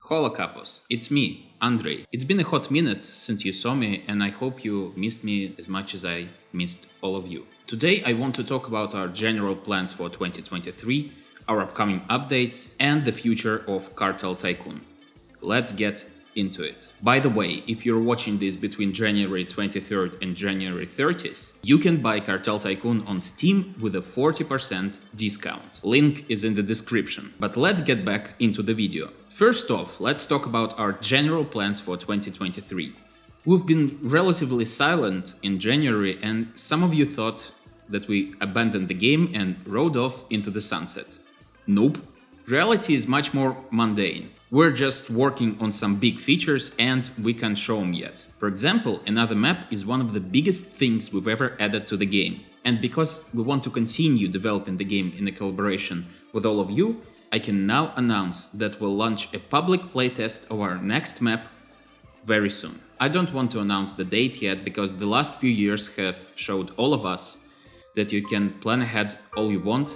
Hola Capos, it's me, Andrei. It's been a hot minute since you saw me, and I hope you missed me as much as I missed all of you. Today I want to talk about our general plans for 2023, our upcoming updates, and the future of Cartel Tycoon. Let's get into it. By the way, if you're watching this between January 23rd and January 30th, you can buy Cartel Tycoon on Steam with a 40% discount. Link is in the description. But let's get back into the video. First off, let's talk about our general plans for 2023. We've been relatively silent in January, and some of you thought that we abandoned the game and rode off into the sunset. Nope. Reality is much more mundane. We're just working on some big features and we can't show them yet. For example, another map is one of the biggest things we've ever added to the game. And because we want to continue developing the game in a collaboration with all of you, I can now announce that we'll launch a public playtest of our next map very soon. I don't want to announce the date yet because the last few years have showed all of us that you can plan ahead all you want,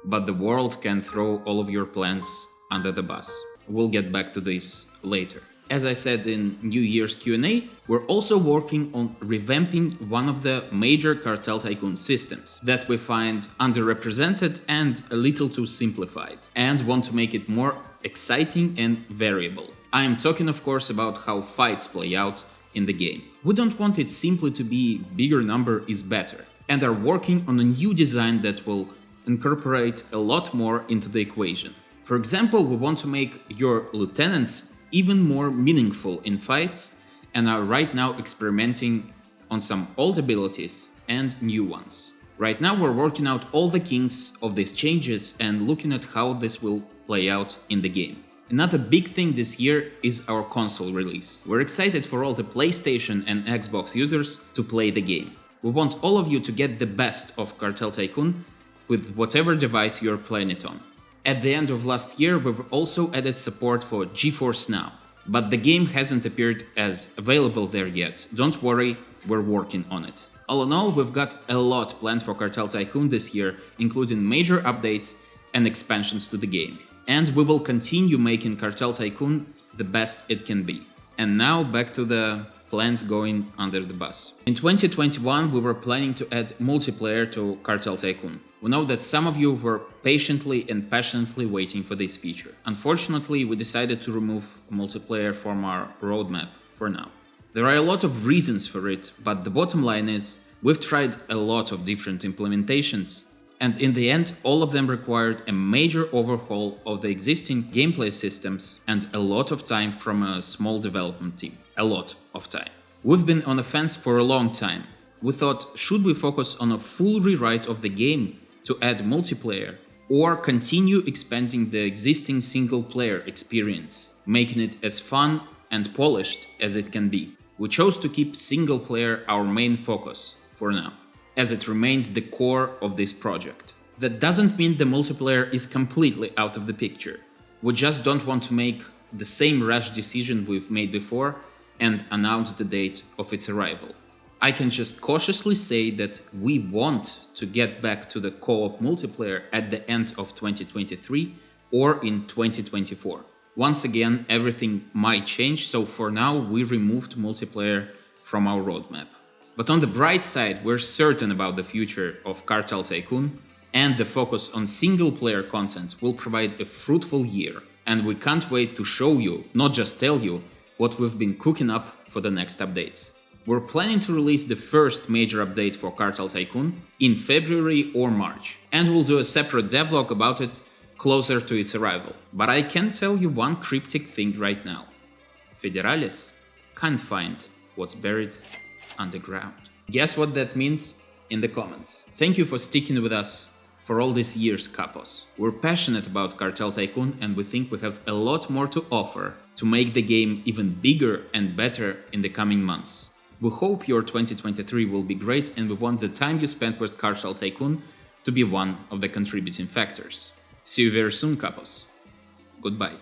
but the world can throw all of your plans under the bus. We'll get back to this later. As I said in New Year's Q&A, we're also working on revamping one of the major Cartel Tycoon systems that we find underrepresented and a little too simplified, and want to make it more exciting and variable. I am talking, of course, about how fights play out in the game. We don't want it simply to be bigger number is better, and are working on a new design that will incorporate a lot more into the equation. For example, we want to make your lieutenants even more meaningful in fights and are right now experimenting on some old abilities and new ones. Right now we're working out all the kinks of these changes and looking at how this will play out in the game. Another big thing this year is our console release. We're excited for all the PlayStation and Xbox users to play the game. We want all of you to get the best of Cartel Tycoon with whatever device you're playing it on. At the end of last year, we've also added support for GeForce Now, but the game hasn't appeared as available there yet. Don't worry, we're working on it. All in all, we've got a lot planned for Cartel Tycoon this year, including major updates and expansions to the game. And we will continue making Cartel Tycoon the best it can be. And now back to the plans going under the bus. In 2021, we were planning to add multiplayer to Cartel Tycoon. We know that some of you were patiently and passionately waiting for this feature. Unfortunately, we decided to remove multiplayer from our roadmap for now. There are a lot of reasons for it, but the bottom line is we've tried a lot of different implementations, and in the end, all of them required a major overhaul of the existing gameplay systems and a lot of time from a small development team. A lot of time. We've been on the fence for a long time. We thought, should we focus on a full rewrite of the game to add multiplayer, or continue expanding the existing single-player experience, making it as fun and polished as it can be? We chose to keep single-player our main focus for now, as it remains the core of this project. That doesn't mean the multiplayer is completely out of the picture. We just don't want to make the same rash decision we've made before and announce the date of its arrival. I can just cautiously say that we want to get back to the co-op multiplayer at the end of 2023 or in 2024. Once again, everything might change, so for now we removed multiplayer from our roadmap. But on the bright side, we're certain about the future of Cartel Tycoon, and the focus on single-player content will provide a fruitful year. And we can't wait to show you, not just tell you, what we've been cooking up for the next updates. We're planning to release the first major update for Cartel Tycoon in February or March, and we'll do a separate devlog about it closer to its arrival. But I can tell you one cryptic thing right now. Federales can't find what's buried underground. Guess what that means? In the comments. Thank you for sticking with us for all these years, Capos. We're passionate about Cartel Tycoon and we think we have a lot more to offer to make the game even bigger and better in the coming months. We hope your 2023 will be great and we want the time you spent with Cartel Tycoon to be one of the contributing factors. See you very soon, Capos. Goodbye.